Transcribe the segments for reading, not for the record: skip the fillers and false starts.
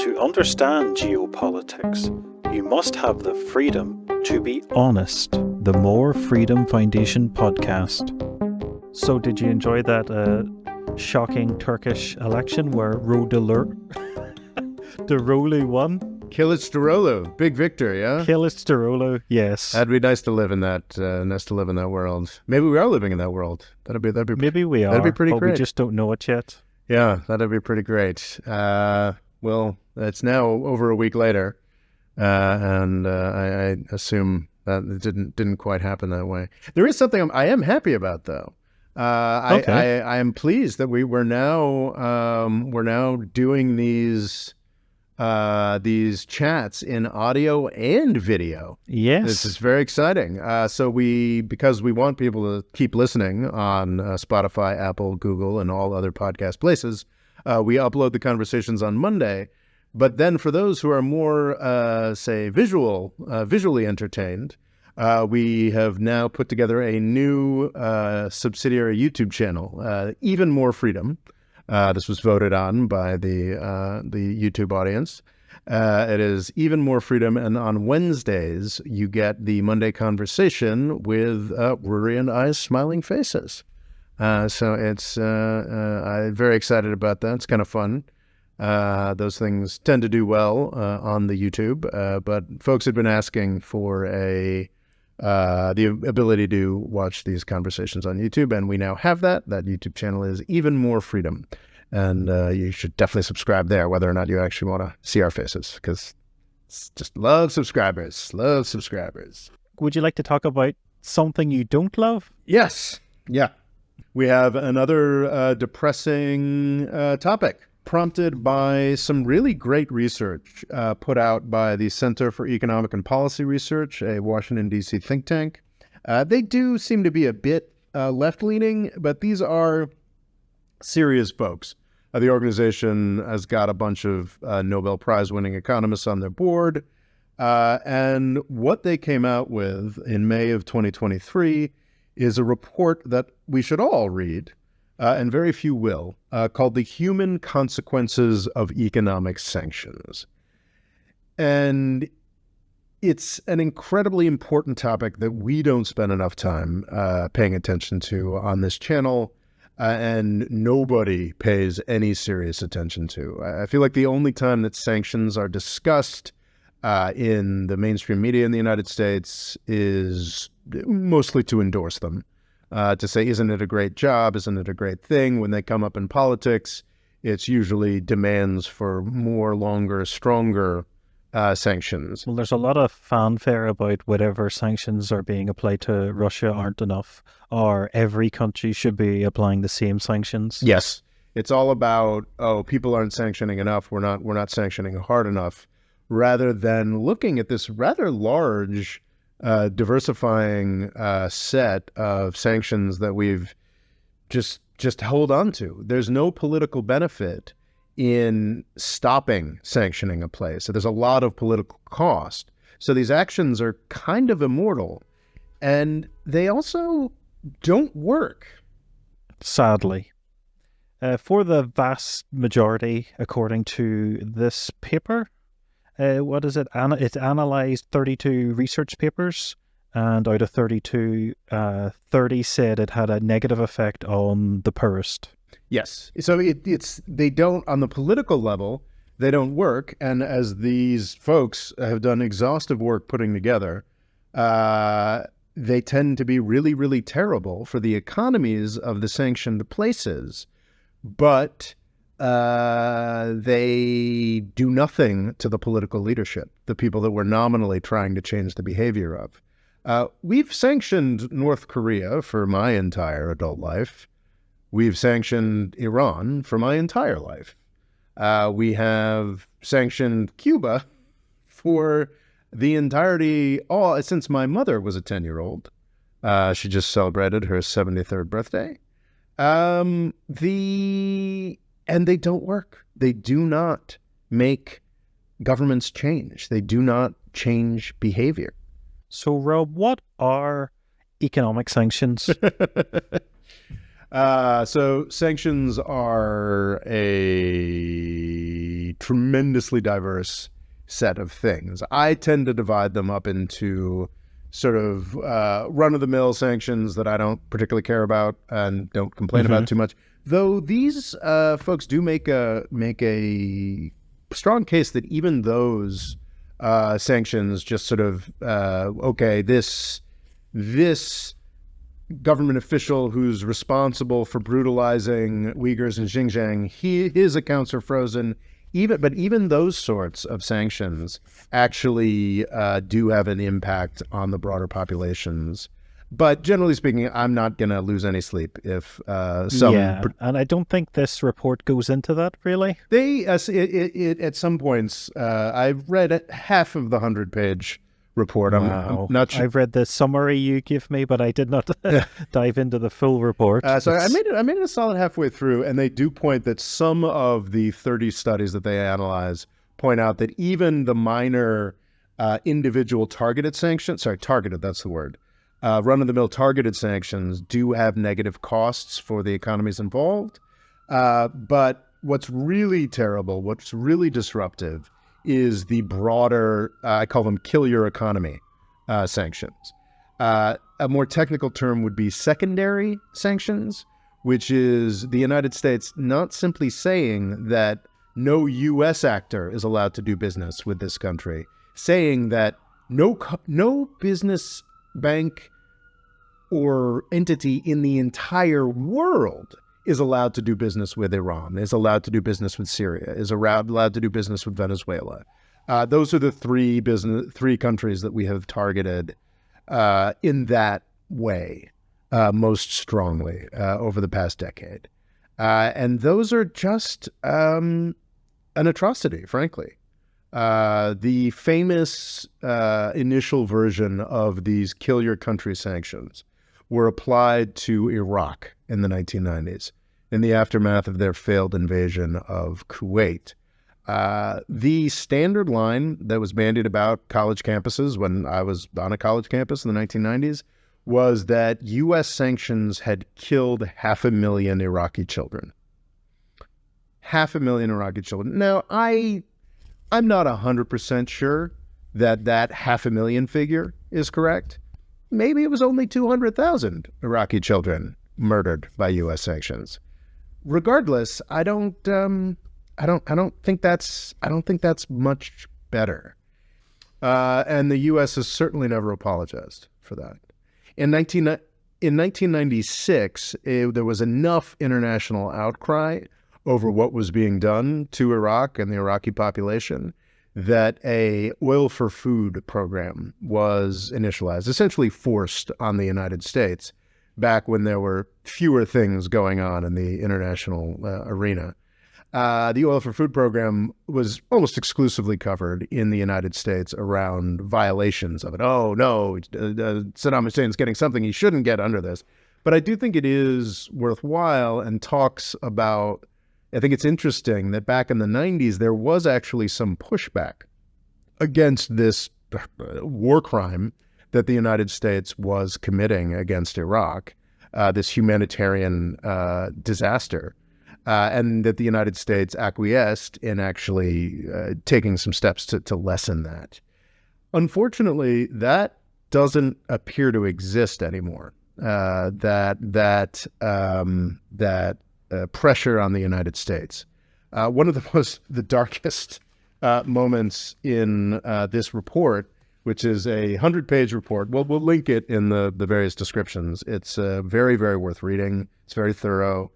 To understand geopolitics, you must have the freedom to be honest. The More Freedom Foundation podcast. So did you enjoy that shocking Turkish election where Deroli won? Kılıçdaroğlu, big victory, yeah? Kılıçdaroğlu, yes. That'd be nice to live in that. Nice to live in that world. Maybe we are living in that world. That'd be. Maybe we are. That'd be pretty but great. We just don't know it yet. Yeah, that'd be pretty great. Well, it's now over a week later, and I assume that it didn't quite happen that way. There is something I am happy about, though. Okay. I am pleased that we're now doing these chats in audio and video. Yes. This is very exciting. Because we want people to keep listening on Spotify, Apple, Google, and all other podcast places, we upload the conversations on Monday. But then for those who are more, visually entertained, we have now put together a new subsidiary YouTube channel, Even More Freedom. This was voted on by the YouTube audience. It is Even More Freedom, and on Wednesdays you get the Monday conversation with Rory and I's smiling faces. So it's I'm very excited about that. It's kind of fun. Those things tend to do well on the YouTube, but folks had been asking for the ability to watch these conversations on YouTube, and we now have that. That YouTube channel is Even More Freedom, and you should definitely subscribe there, whether or not you actually want to see our faces, because just love subscribers. Would you like to talk about something you don't love? Yes. Yeah. We have another depressing topic, prompted by some really great research put out by the Center for Economic and Policy Research, a Washington, D.C. think tank. They do seem to be a bit left-leaning, but these are serious folks. The organization has got a bunch of Nobel Prize-winning economists on their board, and what they came out with in May of 2023 is a report that we should all read, and very few will, called The Human Consequences of Economic Sanctions. And it's an incredibly important topic that we don't spend enough time paying attention to on this channel, and nobody pays any serious attention to. I feel like the only time that sanctions are discussed in the mainstream media in the United States is mostly to endorse them. To say, isn't it a great job? Isn't it a great thing? When they come up in politics, it's usually demands for more, longer, stronger sanctions. Well, there's a lot of fanfare about whatever sanctions are being applied to Russia aren't enough, or every country should be applying the same sanctions. Yes. It's all about, people aren't sanctioning enough. We're not sanctioning hard enough, rather than looking at this rather large diversifying set of sanctions that we've just hold on to. There's no political benefit in stopping sanctioning a place. So there's a lot of political cost. So these actions are kind of immortal, and they also don't work. Sadly. For the vast majority, according to this paper, what is it? It's analyzed 32 research papers, and out of 32, 30 said it had a negative effect on the poorest. Yes. So they don't, on the political level, they don't work. And as these folks have done exhaustive work putting together, they tend to be really, really terrible for the economies of the sanctioned places. But they do nothing to the political leadership, the people that we're nominally trying to change the behavior of. We've sanctioned North Korea for my entire adult life. We've sanctioned Iran for my entire life. We have sanctioned Cuba for the entirety, since my mother was a 10-year-old. She just celebrated her 73rd birthday. And they don't work. They do not make governments change. They do not change behavior. So, Rob, what are economic sanctions? So sanctions are a tremendously diverse set of things. I tend to divide them up into sort of run-of-the-mill sanctions that I don't particularly care about and don't complain about too much. Though these folks do make a strong case that even those sanctions just sort of okay, this government official who's responsible for brutalizing Uyghurs in Xinjiang, his accounts are frozen. Even those sorts of sanctions actually do have an impact on the broader populations. But generally speaking, I'm not going to lose any sleep if and I don't think this report goes into that, really. They at some points, I've read half of the 100-page report. Wow. I'm not sure. I've read the summary you give me, but I did not dive into the full report. So I made it a solid halfway through, and they do point that some of the 30 studies that they analyze point out that even the minor individual targeted sanctions, that's the word, run-of-the-mill targeted sanctions do have negative costs for the economies involved. But what's really terrible, what's really disruptive, is the broader, I call them kill your economy sanctions. A more technical term would be secondary sanctions, which is the United States not simply saying that no U.S. actor is allowed to do business with this country, saying that no business, bank, or entity in the entire world is allowed to do business with Iran, is allowed to do business with Syria, is allowed to do business with Venezuela. Those are the three countries that we have targeted in that way most strongly over the past decade. And those are just an atrocity, frankly. The famous initial version of these kill your country sanctions were applied to Iraq in the 1990s in the aftermath of their failed invasion of Kuwait. The standard line that was bandied about college campuses when I was on a college campus in the 1990s was that U.S. sanctions had killed 500,000 Iraqi children. 500,000 Iraqi children. Now, I'm not 100% sure that 500,000 figure is correct. Maybe it was only 200,000 Iraqi children murdered by U.S. sanctions. Regardless, I don't think that's much better. And the U.S. has certainly never apologized for that. In 1996, there was enough international outcry over what was being done to Iraq and the Iraqi population that a oil for food program was initialized, essentially forced on the United States back when there were fewer things going on in the international arena. The oil for food program was almost exclusively covered in the United States around violations of it. Oh, no, Saddam Hussein's getting something he shouldn't get under this. But I do think it is worthwhile and talks about, I think it's interesting that back in the 90s, there was actually some pushback against this war crime that the United States was committing against Iraq, this humanitarian disaster. And that the United States acquiesced in actually taking some steps to lessen that. Unfortunately, that doesn't appear to exist anymore. That pressure on the United States. One of the darkest moments in this report, which is a 100-page report. We'll link it in the various descriptions. It's very, very worth reading. It's very thorough.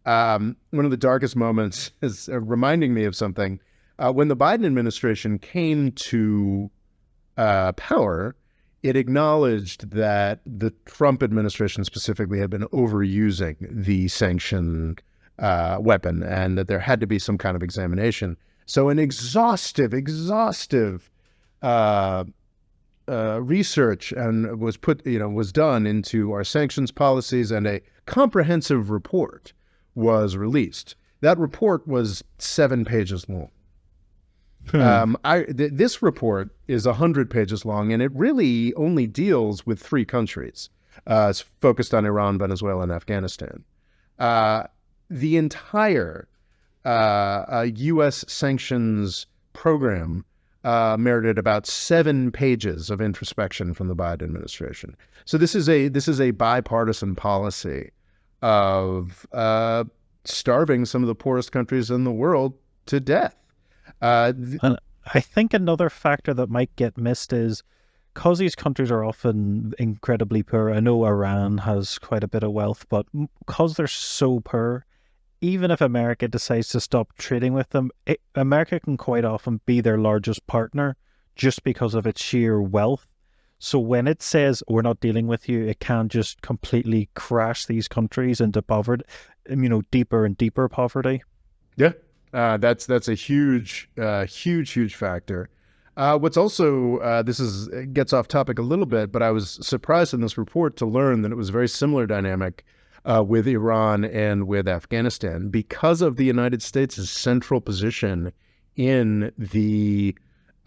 One of the darkest moments is reminding me of something. When the Biden administration came to power, it acknowledged that the Trump administration specifically had been overusing the sanction weapon and that there had to be some kind of examination. So an exhaustive research and was done into our sanctions policies, and a comprehensive report was released. That report was 7 pages long. This report is 100 pages long, and it really only deals with 3 countries. It's focused on Iran, Venezuela, and Afghanistan. The entire a U.S. sanctions program merited about 7 pages of introspection from the Biden administration. So this is a bipartisan policy of starving some of the poorest countries in the world to death. And I think another factor that might get missed is because these countries are often incredibly poor. I know Iran has quite a bit of wealth, but because they're so poor, even if America decides to stop trading with them, America can quite often be their largest partner just because of its sheer wealth. So when it says we're not dealing with you, it can just completely crash these countries into poverty, deeper and deeper poverty. Yeah, that's a huge factor. What's also gets off topic a little bit, but I was surprised in this report to learn that it was a very similar dynamic with Iran and with Afghanistan because of the United States' central position in the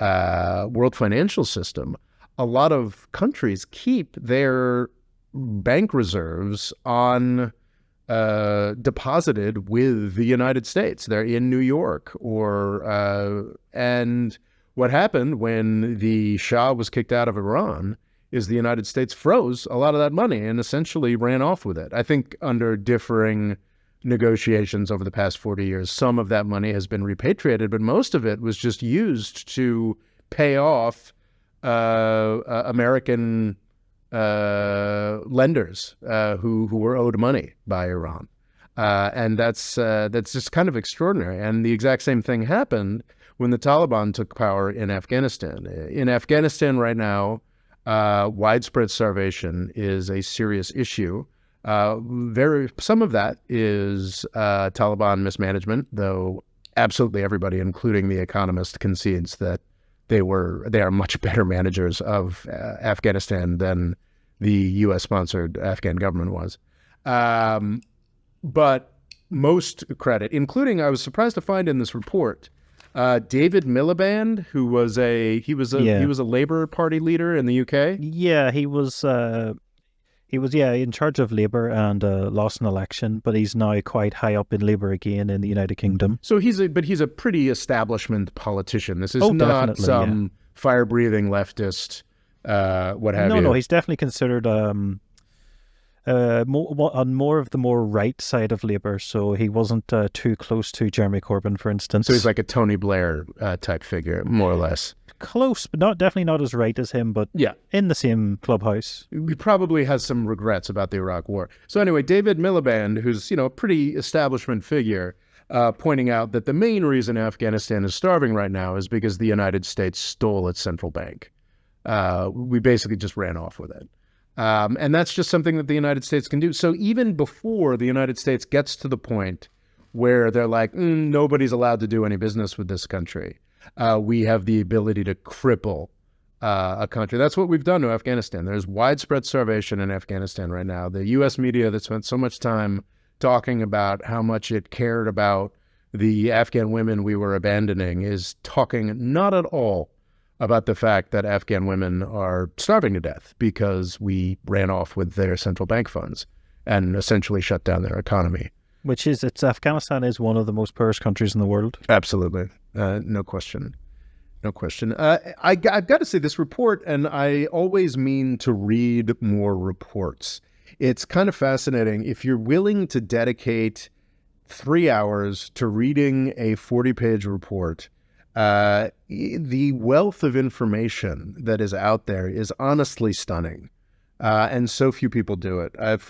world financial system. A lot of countries keep their bank reserves on deposited with the United States. They're in New York and what happened when the Shah was kicked out of Iran is the United States froze a lot of that money and essentially ran off with it. I think under differing negotiations over the past 40 years, some of that money has been repatriated, but most of it was just used to pay off American lenders who were owed money by Iran. And that's just kind of extraordinary. And the exact same thing happened when the Taliban took power in Afghanistan. In Afghanistan right now, widespread starvation is a serious issue. Some of that is Taliban mismanagement, though absolutely everybody, including The Economist, concedes that they are much better managers of Afghanistan than the U.S.-sponsored Afghan government was. But most credit, including, I was surprised to find in this report, David Miliband, who was a Labour Party leader in the UK. Yeah, he was in charge of Labour and lost an election, but he's now quite high up in Labour again in the United Kingdom. So he's a pretty establishment politician. This is not some fire-breathing leftist, what have you. No, he's definitely considered on more of the more right side of Labour, so he wasn't too close to Jeremy Corbyn, for instance. So he's like a Tony Blair type figure, more or less. Close, but definitely not as right as him, but in the same clubhouse. He probably has some regrets about the Iraq War. So anyway, David Miliband, who's a pretty establishment figure, pointing out that the main reason Afghanistan is starving right now is because the United States stole its central bank. We basically just ran off with it. And that's just something that the United States can do. So even before the United States gets to the point where they're like, nobody's allowed to do any business with this country, we have the ability to cripple a country. That's what we've done to Afghanistan. There's widespread starvation in Afghanistan right now. The U.S. media that spent so much time talking about how much it cared about the Afghan women we were abandoning is talking not at all about the fact that Afghan women are starving to death because we ran off with their central bank funds and essentially shut down their economy. Afghanistan is one of the most poorest countries in the world. Absolutely. No question. I've got to say this report, and I always mean to read more reports. It's kind of fascinating. If you're willing to dedicate 3 hours to reading a 40-page report, the wealth of information that is out there is honestly stunning. And so few people do it. I've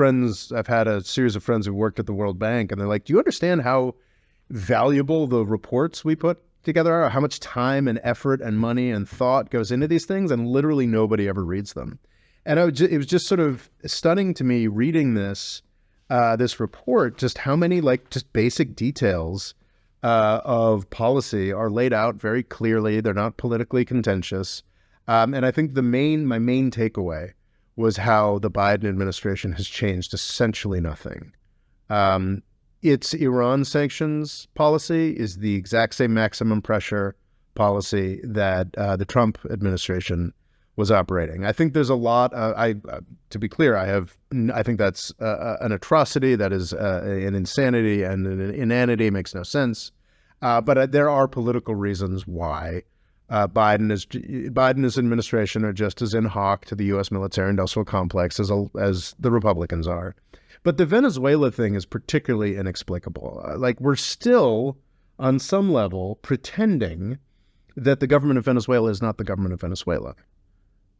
had a series of friends who worked at the World Bank, and they're like, do you understand how valuable the reports we put together are? How much time and effort and money and thought goes into these things? And literally nobody ever reads them. And it was just sort of stunning to me reading this report, just how many just basic details of policy are laid out very clearly. They're not politically contentious. And I think my main takeaway was how the Biden administration has changed essentially nothing. Its Iran sanctions policy is the exact same maximum pressure policy that the Trump administration was operating. I think there's a lot. To be clear, I think that's an atrocity. That is an insanity and an inanity. Makes no sense. But there are political reasons why Biden's administration are just as in hoc to the U.S. military-industrial complex as the Republicans are. But the Venezuela thing is particularly inexplicable. Like, we're still, on some level, pretending that the government of Venezuela is not the government of Venezuela.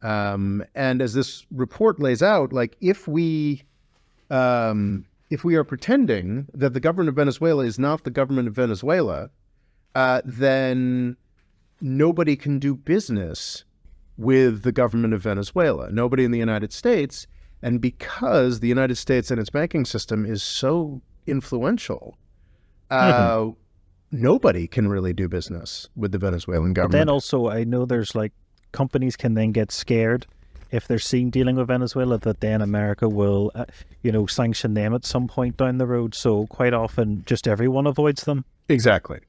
And as this report lays out, like, if we are pretending that the government of Venezuela is not the government of Venezuela, then nobody can do business with the government of Venezuela, nobody in the United States. And because the United States and its banking system is so influential, nobody can really do business with the Venezuelan government. But then also, I know there's like companies can then get scared if they're seen dealing with Venezuela, that then America will, sanction them at some point down the road. So quite often, just everyone avoids them. Exactly.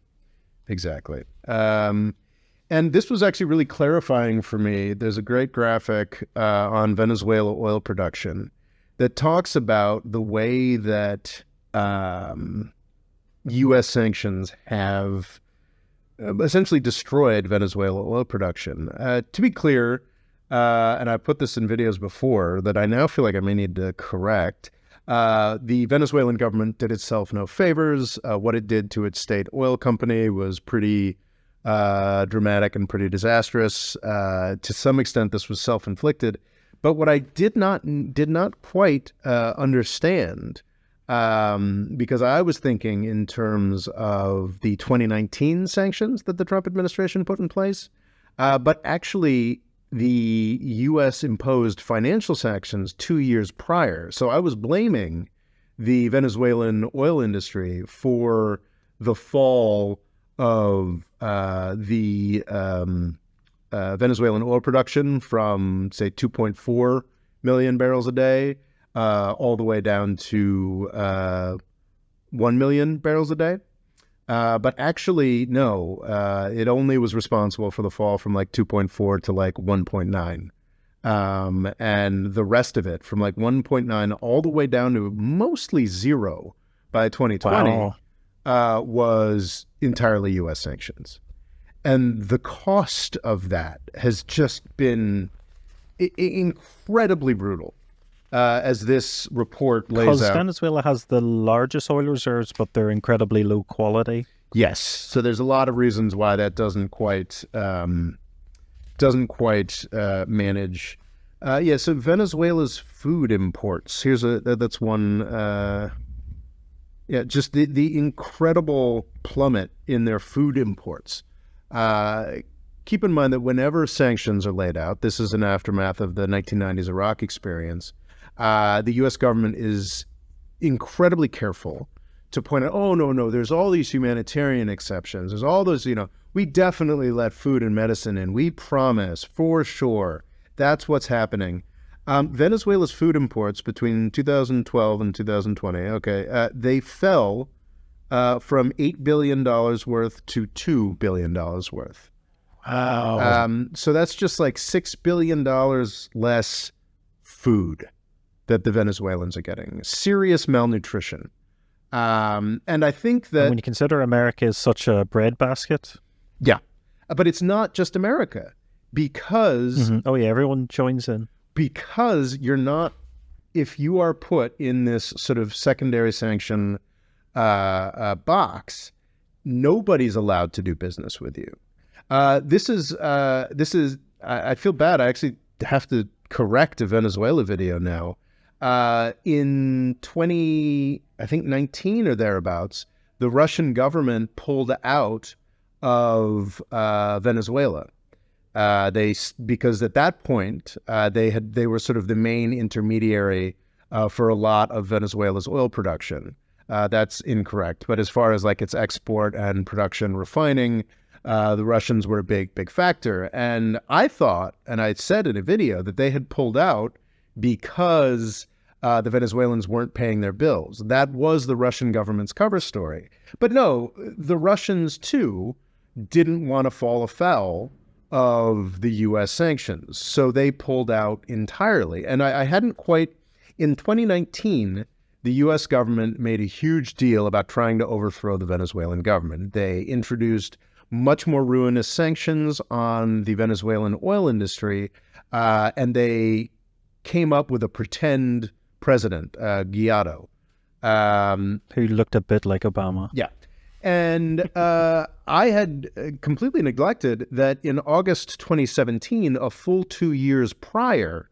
And this was actually really clarifying for me. There's a great graphic on Venezuela oil production that talks about the way that U.S. sanctions have essentially destroyed Venezuela oil production. To be clear, and I put this in videos before that I now feel like I may need to correct, the Venezuelan government did itself no favors. What it did to its state oil company was pretty dramatic and pretty disastrous. To some extent, this was self-inflicted. But what I did not quite understand, because I was thinking in terms of the 2019 sanctions that the Trump administration put in place, but actually the U.S. imposed financial sanctions 2 years prior. So I was blaming the Venezuelan oil industry for the fall of the Venezuelan oil production from, say, 2.4 million barrels a day all the way down to 1 million barrels a day. But actually, no, it only was responsible for the fall from like 2.4 to like 1.9. And the rest of it from like 1.9 all the way down to mostly zero by 2020 was entirely U.S. sanctions. And the cost of that has just been incredibly brutal, as this report lays out. Because Venezuela has the largest oil reserves, but they're incredibly low quality. Yes. So there's a lot of reasons why that doesn't quite manage. So Venezuela's food imports. That's one. Just the incredible plummet in their food imports. Keep in mind that whenever sanctions are laid out, this is an aftermath of the 1990s Iraq experience, the U.S. government is incredibly careful to point out, oh, no, there's all these humanitarian exceptions. There's all those, we definitely let food and medicine in. We promise, for sure. That's what's happening. Venezuela's food imports between 2012 and 2020, they fell from $8 billion worth to $2 billion worth. Wow. So that's just like $6 billion less food that the Venezuelans are getting. Serious malnutrition. And I think that... And when you consider America is such a breadbasket. Yeah. But it's not just America. Because... Mm-hmm. Oh, yeah, everyone joins in. Because you're not... If you are put in this sort of secondary sanction box, nobody's allowed to do business with you. This is I feel bad. I actually have to correct a Venezuela video now. In 2019 or thereabouts, the Russian government pulled out of Venezuela. Because at that point they were sort of the main intermediary for a lot of Venezuela's oil production. That's incorrect. But as far as like its export and production refining, the Russians were a big factor. And I thought, and I said in a video, that they had pulled out because the Venezuelans weren't paying their bills. That was the Russian government's cover story. But no, the Russians too didn't want to fall afoul of the U.S. sanctions. So they pulled out entirely. And I hadn't quite, in 2019, the U.S. government made a huge deal about trying to overthrow the Venezuelan government. They introduced much more ruinous sanctions on the Venezuelan oil industry, and they came up with a pretend president, Guaido. Who looked a bit like Obama. Yeah. And I had completely neglected that in August 2017, a full 2 years prior,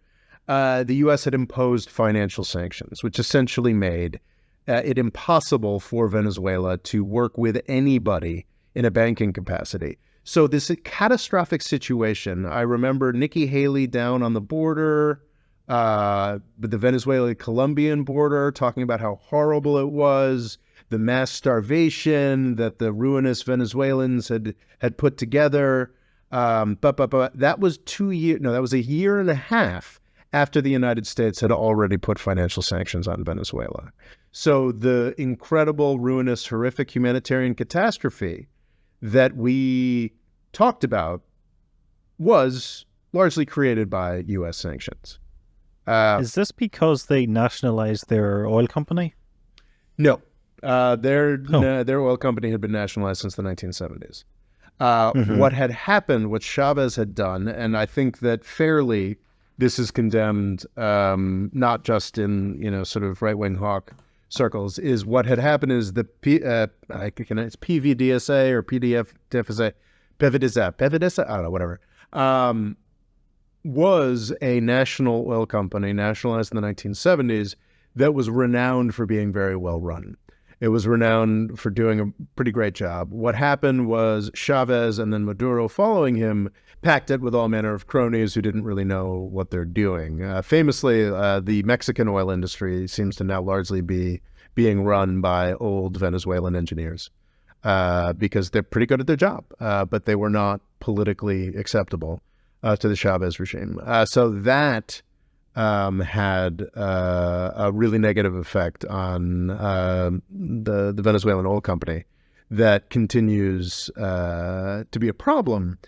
the U.S. had imposed financial sanctions, which essentially made it impossible for Venezuela to work with anybody in a banking capacity. So this catastrophic situation, I remember Nikki Haley down on the border, the Venezuela-Colombian border, talking about how horrible it was, the mass starvation that the ruinous Venezuelans had put together. That was 2 years, no, that was a year and a half after the United States had already put financial sanctions on Venezuela. So the incredible, ruinous, horrific humanitarian catastrophe that we talked about was largely created by U.S. sanctions. Is this because they nationalized their oil company? No. Their oil company had been nationalized since the 1970s. What had happened, what Chavez had done, and I think that fairly this is condemned not just in sort of right-wing hawk circles, is what had happened is it's PVDSA or PVDSA, I don't know, whatever, was a national oil company nationalized in the 1970s that was renowned for being very well run. It was renowned for doing a pretty great job. What happened was Chavez and then Maduro following him packed it with all manner of cronies who didn't really know what they're doing. Famously, the Mexican oil industry seems to now largely be being run by old Venezuelan engineers because they're pretty good at their job, but they were not politically acceptable to the Chavez regime. So that had a really negative effect on the Venezuelan oil company that continues to be a problem.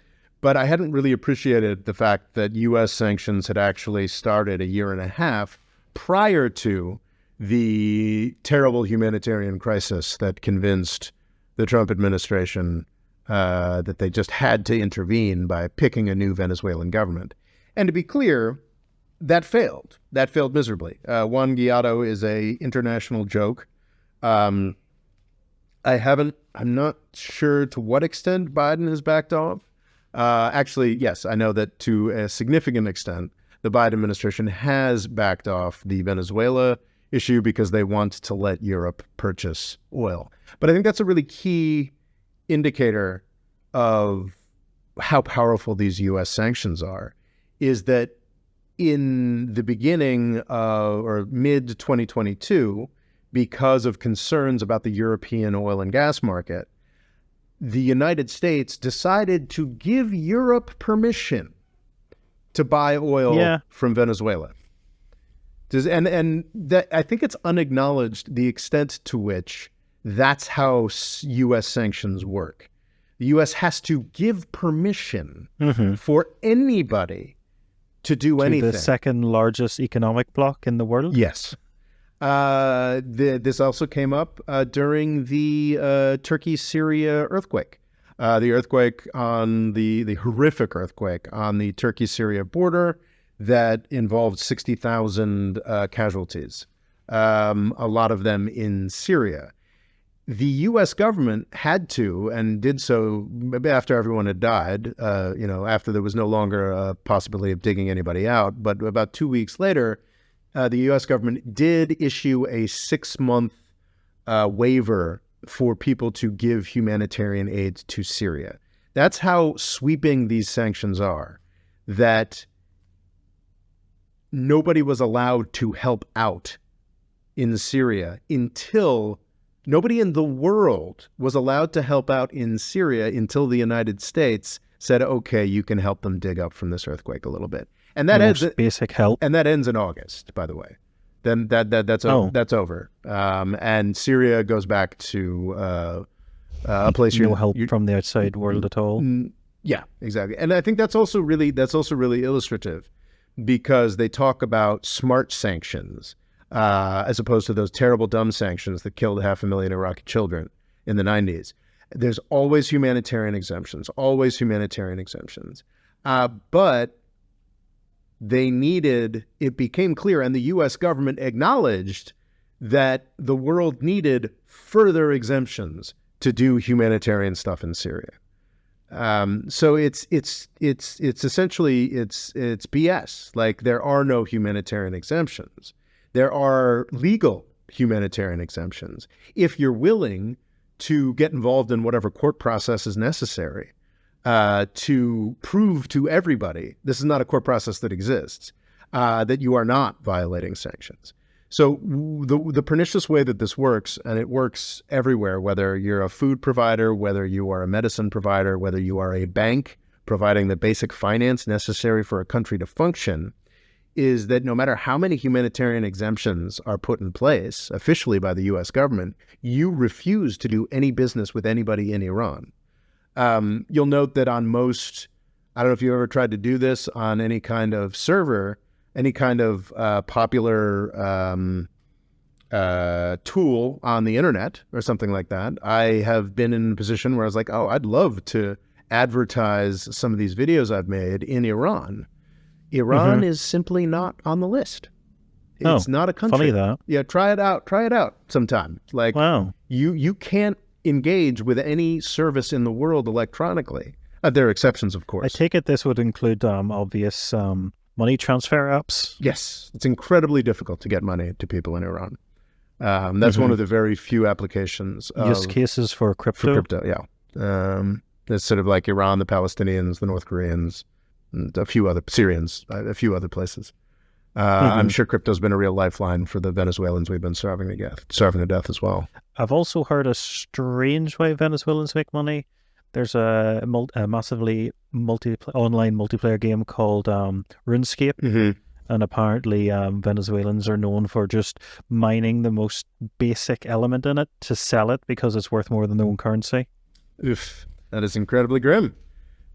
But I hadn't really appreciated the fact that U.S. sanctions had actually started a year and a half prior to the terrible humanitarian crisis that convinced the Trump administration that they just had to intervene by picking a new Venezuelan government. And to be clear, that failed. That failed miserably. Juan Guaido is a international joke. I'm not sure to what extent Biden has backed off. Actually, yes, I know that to a significant extent, the Biden administration has backed off the Venezuela issue because they want to let Europe purchase oil. But I think that's a really key indicator of how powerful these U.S. sanctions are, is that in the beginning or mid-2022, because of concerns about the European oil and gas market, the United States decided to give Europe permission to buy oil from Venezuela. And that, I think it's unacknowledged the extent to which that's how U.S. sanctions work. The U.S. has to give permission for anybody to do anything. The second largest economic bloc in the world? Yes. This also came up during the Turkey-Syria earthquake. The horrific earthquake on the Turkey-Syria border that involved 60,000 casualties, a lot of them in Syria. The U.S. government had to, and did so after everyone had died, after there was no longer a possibility of digging anybody out. But about 2 weeks later, the U.S. government did issue a 6-month waiver for people to give humanitarian aid to Syria. That's how sweeping these sanctions are, that nobody was allowed to help out in Syria until nobody in the world was allowed to help out in Syria until the United States said, okay, you can help them dig up from this earthquake a little bit. And that ends basic help. And that ends in August, by the way. Then that's over. And Syria goes back to a place no help from the outside world at all. Yeah, exactly. And I think that's also really illustrative, because they talk about smart sanctions. as opposed to those terrible dumb sanctions that killed 500,000 Iraqi children in the 90s. There's always humanitarian exemptions, but it became clear, and the U.S. government acknowledged that the world needed further exemptions to do humanitarian stuff in Syria. So it's essentially BS. Like, there are no humanitarian exemptions. There are legal humanitarian exemptions if you're willing to get involved in whatever court process is necessary to prove to everybody, this is not a court process that exists, that you are not violating sanctions. So the pernicious way that this works, and it works everywhere, whether you're a food provider, whether you are a medicine provider, whether you are a bank providing the basic finance necessary for a country to function, is that no matter how many humanitarian exemptions are put in place officially by the U.S. government, you refuse to do any business with anybody in Iran. You'll note that on most, I don't know if you ever tried to do this on any kind of server, any kind of popular tool on the internet or something like that. I have been in a position where I was like, oh, I'd love to advertise some of these videos I've made in Iran. Iran is simply not on the list. It's not a country. Funny that. Yeah, try it out sometime. Like, wow. You can't engage with any service in the world electronically. There are exceptions, of course. I take it this would include obvious money transfer apps? Yes. It's incredibly difficult to get money to people in Iran. That's one of the very few applications. Use cases for crypto? For crypto, yeah. It's sort of like Iran, the Palestinians, the North Koreans, and a few other Syrians, a few other places. I'm sure crypto's been a real lifeline for the Venezuelans we've been starving to death as well. I've also heard a strange way Venezuelans make money. There's a massively online multiplayer game called RuneScape, and apparently Venezuelans are known for just mining the most basic element in it to sell it because it's worth more than their own currency. Oof, that is incredibly grim.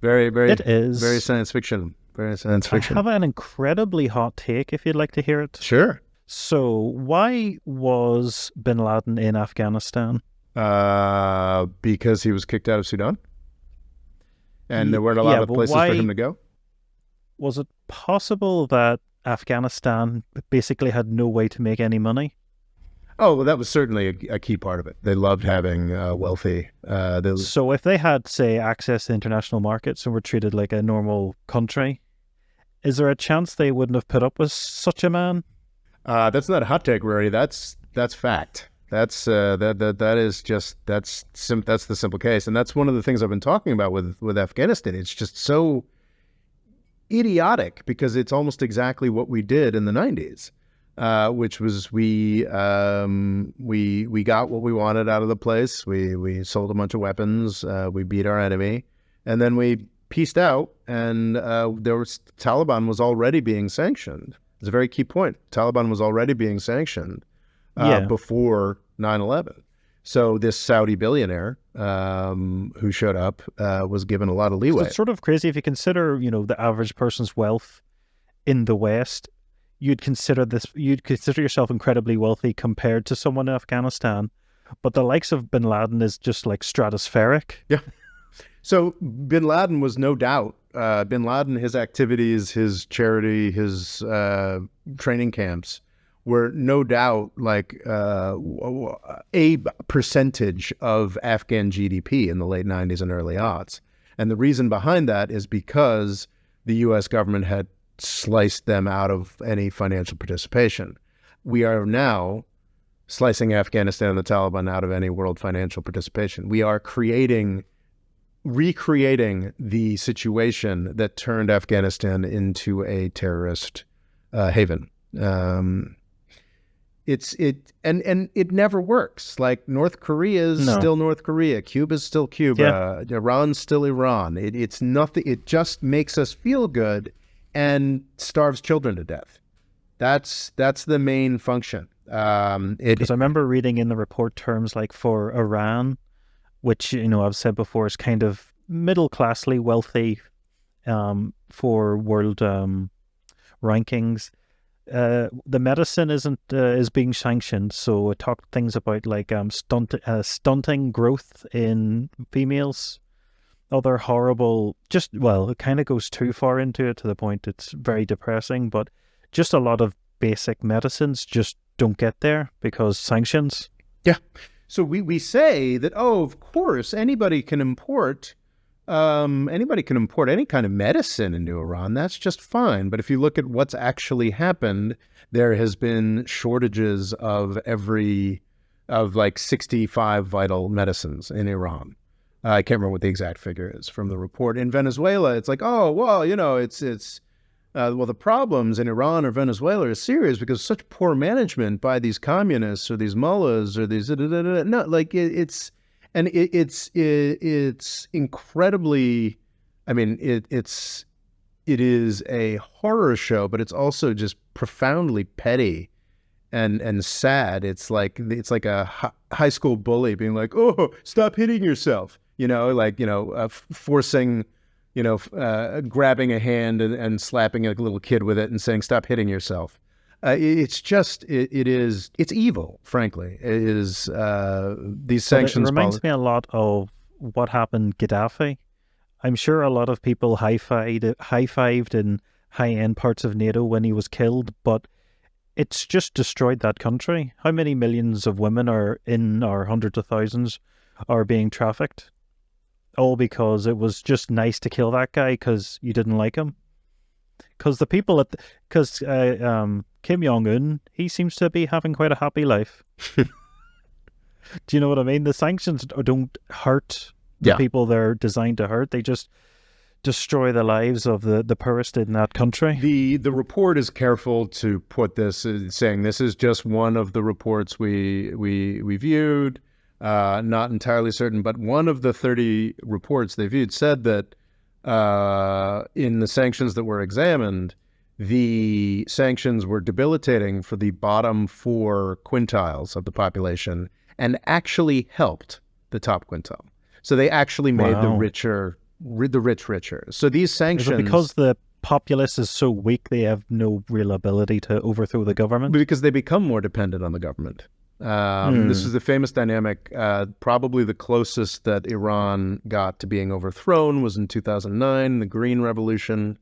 Very, very, it is. Very science fiction. Very science fiction. I have an incredibly hot take if you'd like to hear it. Sure. So why was bin Laden in Afghanistan? Because he was kicked out of Sudan? And there weren't a lot of places for him to go? Was it possible that Afghanistan basically had no way to make any money? Oh, well, that was certainly a key part of it. They loved having wealthy... So if they had, say, access to international markets and were treated like a normal country, is there a chance they wouldn't have put up with such a man? That's not a hot take, Rory. That's fact. That's the simple case, and that's one of the things I've been talking about with Afghanistan. It's just so idiotic because it's almost exactly what we did in the 90s, which was we got what we wanted out of the place. We sold a bunch of weapons. We beat our enemy, and then we pieced out. And Taliban was already being sanctioned. It's a very key point. Taliban was already being sanctioned. Before 9/11. So this Saudi billionaire who showed up was given a lot of leeway. So it's sort of crazy if you consider, the average person's wealth in the West. You'd consider yourself incredibly wealthy compared to someone in Afghanistan, but the likes of bin Laden is just like stratospheric. Yeah. So bin Laden was no doubt. Bin Laden, his activities, his charity, his training camps were no doubt like a percentage of Afghan GDP in the late 90s and early aughts. And the reason behind that is because the U.S. government had sliced them out of any financial participation. We are now slicing Afghanistan and the Taliban out of any world financial participation. We are recreating the situation that turned Afghanistan into a terrorist haven. It never works. Like North Korea is still North Korea. Cuba's still Cuba. Yeah. Iran's still Iran. It's nothing. It just makes us feel good and starves children to death. That's the main function. Because I remember reading in the report terms like for Iran, which I've said before is kind of middle classly wealthy for world rankings. the medicine isn't is being sanctioned. So it talked things about like stunting growth in females. Other horrible, just well, it kind of goes too far into it to the point it's very depressing. But just a lot of basic medicines just don't get there because sanctions. Yeah. So we say that, oh, of course, anybody can import any kind of medicine into Iran. That's just fine. But if you look at what's actually happened, there has been shortages of like 65 vital medicines in Iran. I can't remember what the exact figure is from the report. In Venezuela, it's like, oh, well, well, the problems in Iran or Venezuela are serious because of such poor management by these communists or these mullahs or these no, like it's incredibly. I mean, it is a horror show, but it's also just profoundly petty and sad. It's like a high school bully being like, "Oh, stop hitting yourself," forcing. Grabbing a hand and slapping a little kid with it and saying, "Stop hitting yourself." It's evil, frankly. It is these sanctions. It reminds me a lot of what happened Gaddafi. I'm sure a lot of people high-fived in high-end parts of NATO when he was killed, but it's just destroyed that country. How many millions of women or hundreds of thousands are being trafficked? All because it was just nice to kill that guy because you didn't like him. Because Kim Jong-un, he seems to be having quite a happy life. Do you know what I mean? The sanctions don't hurt the people they're designed to hurt. They just destroy the lives of the poorest in that country. The report is careful to put this, saying this is just one of the reports we viewed. Not entirely certain, but one of the 30 reports they viewed said that in the sanctions that were examined, the sanctions were debilitating for the bottom 4 quintiles of the population and actually helped the top quintile. So they actually made the rich richer. So these sanctions... Is it because the populace is so weak they have no real ability to overthrow the government? Because they become more dependent on the government. This is the famous dynamic. Probably the closest that Iran got to being overthrown was in 2009, the Green Revolution.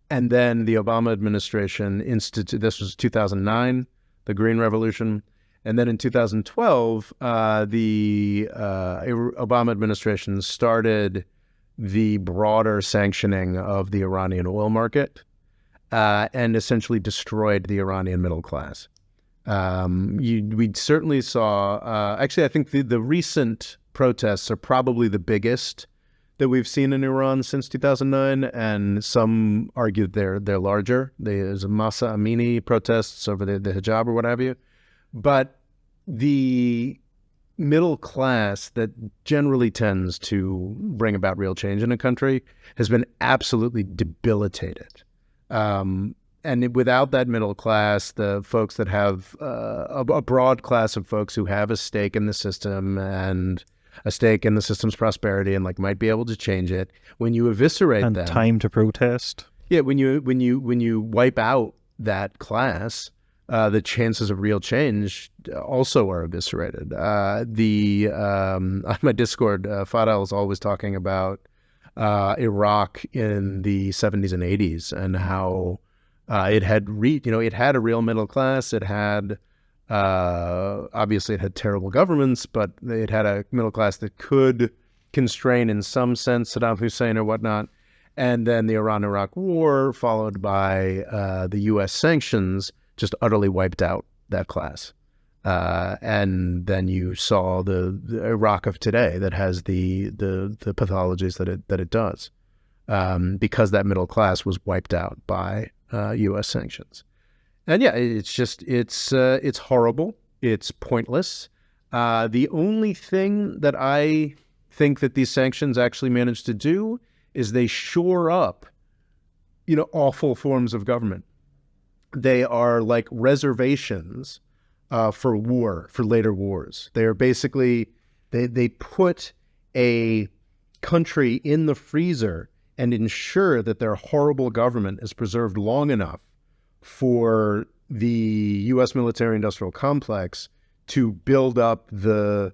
And then the Obama administration this was 2009, the Green Revolution. And then in 2012, the Obama administration started the broader sanctioning of the Iranian oil market and essentially destroyed the Iranian middle class. We certainly saw, actually, I think the recent protests are probably the biggest that we've seen in Iran since 2009, and some argue they're larger. There's Masa Amini protests over the hijab or what have you. But the middle class that generally tends to bring about real change in a country has been absolutely debilitated. And without that middle class, the folks that have a broad class of folks who have a stake in the system and a stake in the system's prosperity and might be able to change it, when you eviscerate and them, time to protest. Yeah, when you wipe out that class, the chances of real change also are eviscerated. On my Discord, Fadel is always talking about Iraq in the 70s and 80s and how it had a real middle class. It had obviously it had terrible governments, but it had a middle class that could constrain in some sense Saddam Hussein or whatnot. And then the Iran-Iraq War, followed by the U.S. sanctions, just utterly wiped out that class. And then you saw the Iraq of today that has the pathologies that it does, because that middle class was wiped out by U.S. sanctions. And yeah, it's horrible. It's pointless. The only thing that I think that these sanctions actually managed to do is they shore up, awful forms of government. They are like reservations for war, for later wars. They are basically, they put a country in the freezer and ensure that their horrible government is preserved long enough for the U.S. military-industrial complex to build up the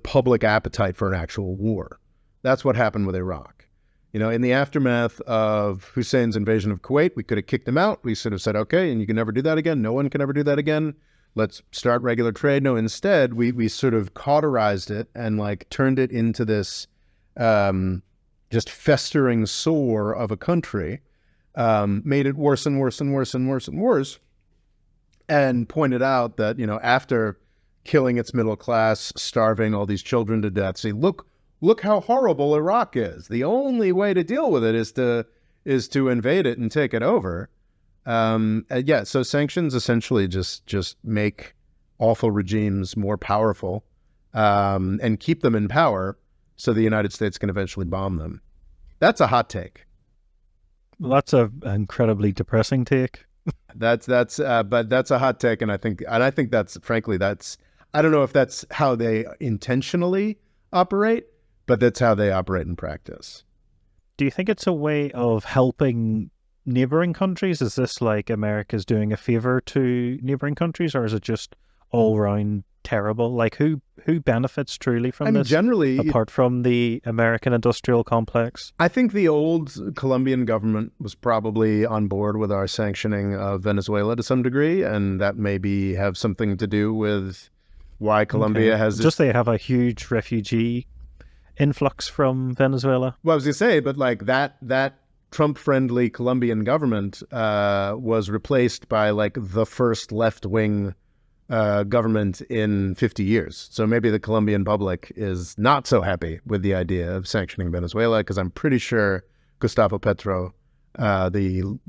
public appetite for an actual war. That's what happened with Iraq. In the aftermath of Hussein's invasion of Kuwait, we could have kicked him out. We sort of said, okay, and you can never do that again. No one can ever do that again. Let's start regular trade. No, instead, we sort of cauterized it and turned it into this just festering sore of a country, made it worse and worse and worse and worse and worse, and pointed out that, after killing its middle class, starving all these children to death, see, look how horrible Iraq is. The only way to deal with it is to invade it and take it over. So sanctions essentially just make awful regimes more powerful, and keep them in power so the United States can eventually bomb them. That's a hot take. Well, that's an incredibly depressing take. But that's a hot take, and I think that's, frankly, I don't know if that's how they intentionally operate, but that's how they operate in practice. Do you think it's a way of helping neighboring countries? Is this like America's doing a favor to neighboring countries, or is it just all around terrible? Like, who benefits truly from this? Generally, apart from the American industrial complex? I think the old Colombian government was probably on board with our sanctioning of Venezuela to some degree, and that maybe have something to do with why Colombia has just they have a huge refugee influx from Venezuela. Well, I was going to say, but that Trump-friendly Colombian government was replaced by the first left-wing government in 50 years. So maybe the Colombian public is not so happy with the idea of sanctioning Venezuela, because I'm pretty sure Gustavo Petro, the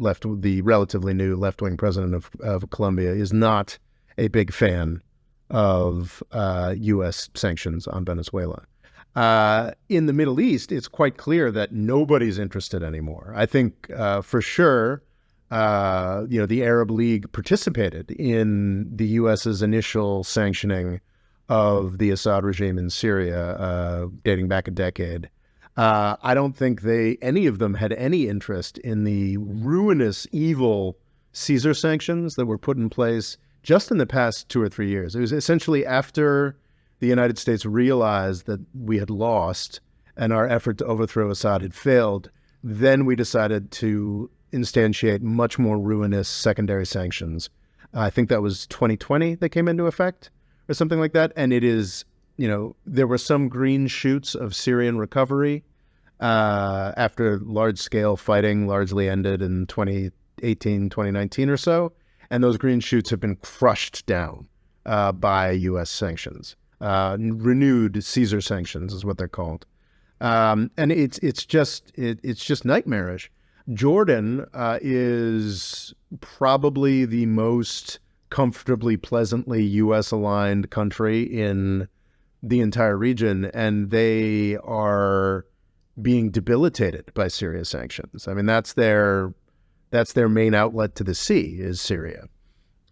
relatively new left-wing president of Colombia, is not a big fan of U.S. sanctions on Venezuela. In the Middle East, it's quite clear that nobody's interested anymore. I think for sure, the Arab League participated in the U.S.'s initial sanctioning of the Assad regime in Syria, dating back a decade. I don't think any of them had any interest in the ruinous, evil Caesar sanctions that were put in place just in the past 2 or 3 years. It was essentially after the United States realized that we had lost and our effort to overthrow Assad had failed, then we decided to instantiate much more ruinous secondary sanctions. I think that was 2020 that came into effect or something like that. And it is, there were some green shoots of Syrian recovery after large-scale fighting largely ended in 2018, 2019 or so. And those green shoots have been crushed down by U.S. sanctions. Renewed Caesar sanctions is what they're called. And it's just nightmarish. Jordan is probably the most comfortably, pleasantly U.S.-aligned country in the entire region, and they are being debilitated by Syria sanctions. I mean, that's their main outlet to the sea is Syria.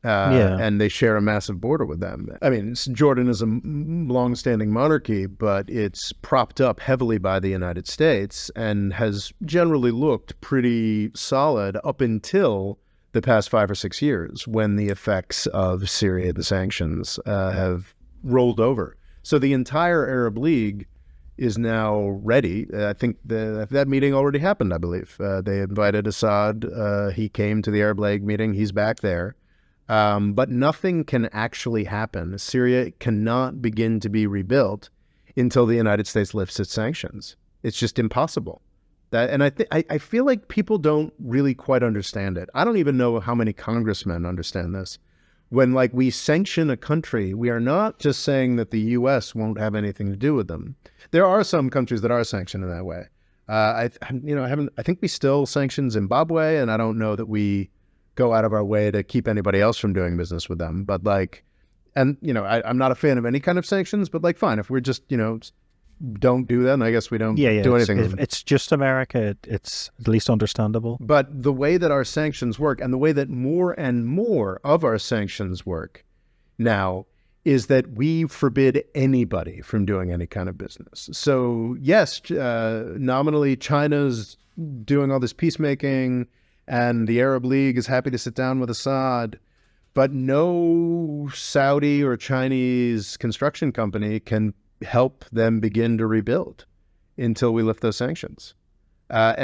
And they share a massive border with them. I mean, Jordan is a long-standing monarchy, but it's propped up heavily by the United States and has generally looked pretty solid up until the past 5 or 6 years, when the effects of Syria, the sanctions, have rolled over. So the entire Arab League is now ready. I think that meeting already happened, I believe. They invited Assad. He came to the Arab League meeting. He's back there. But nothing can actually happen. Syria cannot begin to be rebuilt until the United States lifts its sanctions. It's just impossible. I feel like people don't really quite understand it. I don't even know how many congressmen understand this. When we sanction a country, we are not just saying that the U.S. won't have anything to do with them. There are some countries that are sanctioned in that way. I think we still sanction Zimbabwe, and I don't know that we go out of our way to keep anybody else from doing business with them. But I'm not a fan of any kind of sanctions, but fine, if we're just, don't do that, and I guess we don't do anything. If it's just America, it's at least understandable. But the way that our sanctions work, and the way that more and more of our sanctions work now, is that we forbid anybody from doing any kind of business. So yes, nominally China's doing all this peacemaking, and the Arab League is happy to sit down with Assad, but no Saudi or Chinese construction company can help them begin to rebuild until we lift those sanctions. I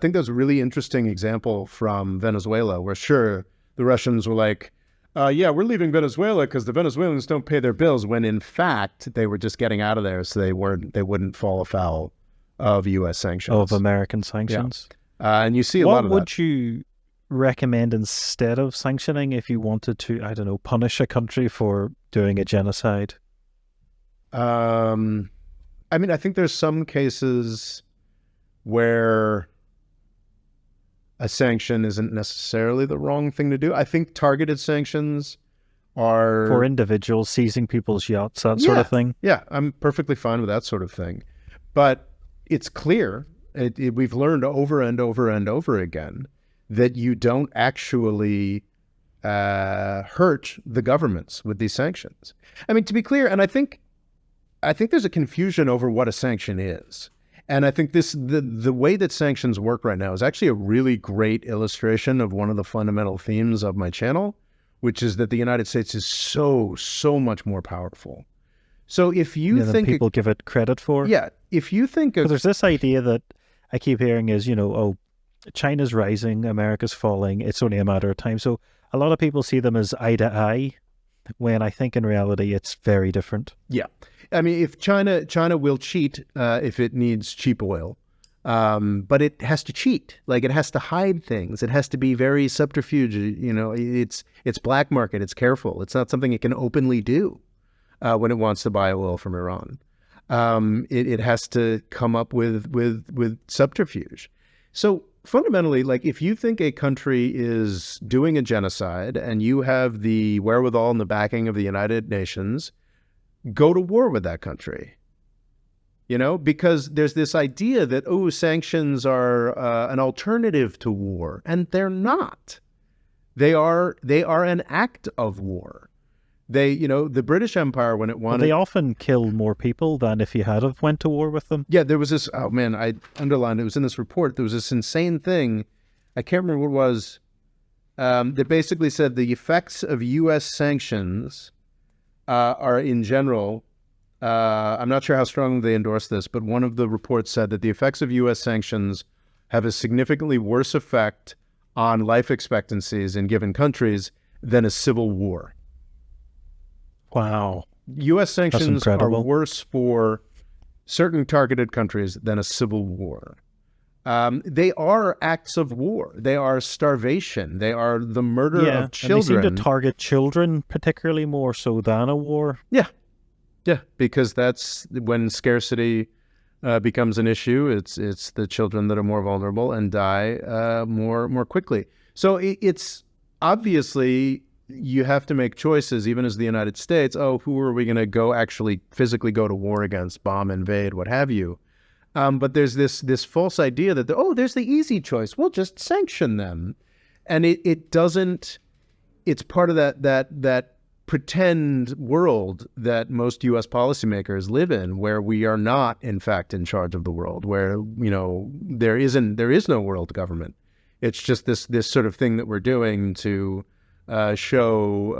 think that's a really interesting example from Venezuela, where sure, the Russians were like, yeah, we're leaving Venezuela because the Venezuelans don't pay their bills, when in fact they were just getting out of there so they wouldn't fall afoul of U.S. sanctions. Of American sanctions. Yeah. And you see a lot of that. What would you recommend instead of sanctioning if you wanted to, I don't know, punish a country for doing a genocide? I mean, I think there's some cases where a sanction isn't necessarily the wrong thing to do. I think targeted sanctions are... For individuals, seizing people's yachts, that sort of thing? Yeah, I'm perfectly fine with that sort of thing. But it's clear, we've learned over and over and over again, that you don't actually hurt the governments with these sanctions. I mean, to be clear, and I think there's a confusion over what a sanction is. And I think the way that sanctions work right now is actually a really great illustration of one of the fundamental themes of my channel, which is that the United States is so much more powerful. So if you think people give it credit for, if you think there's this idea that I keep hearing is, China's rising, America's falling, it's only a matter of time. So a lot of people see them as eye to eye, when I think in reality it's very different. Yeah. I mean, if China will cheat if it needs cheap oil, but it has to cheat. Like, it has to hide things. It has to be very subterfuge. It's black market. It's careful. It's not something it can openly do when it wants to buy oil from Iran. It has to come up with subterfuge. So fundamentally, like, if you think a country is doing a genocide and you have the wherewithal and the backing of the United Nations, go to war with that country. Because there's this idea that, sanctions are an alternative to war, and they're not. They are an act of war. The British Empire, when it wanted... They often kill more people than if you had have went to war with them. Yeah, there was this, I underlined, it was in this report, there was this insane thing, I can't remember what it was, that basically said the effects of U.S. sanctions are in general, I'm not sure how strongly they endorse this, but one of the reports said that the effects of U.S. sanctions have a significantly worse effect on life expectancies in given countries than a civil war. Wow. U.S. sanctions are worse for certain targeted countries than a civil war. They are acts of war. They are starvation. They are the murder of children. And they seem to target children particularly more so than a war. Yeah. Yeah, because that's when scarcity becomes an issue. It's the children that are more vulnerable and die more quickly. So it's obviously... you have to make choices, even as the United States. Who are we going to go actually physically go to war against, bomb, invade, what have you? But there's this false idea that, there's the easy choice. We'll just sanction them. And it doesn't, it's part of that pretend world that most U.S. policymakers live in, where we are not, in fact, in charge of the world, where, there is no world government. It's just this sort of thing that we're doing to show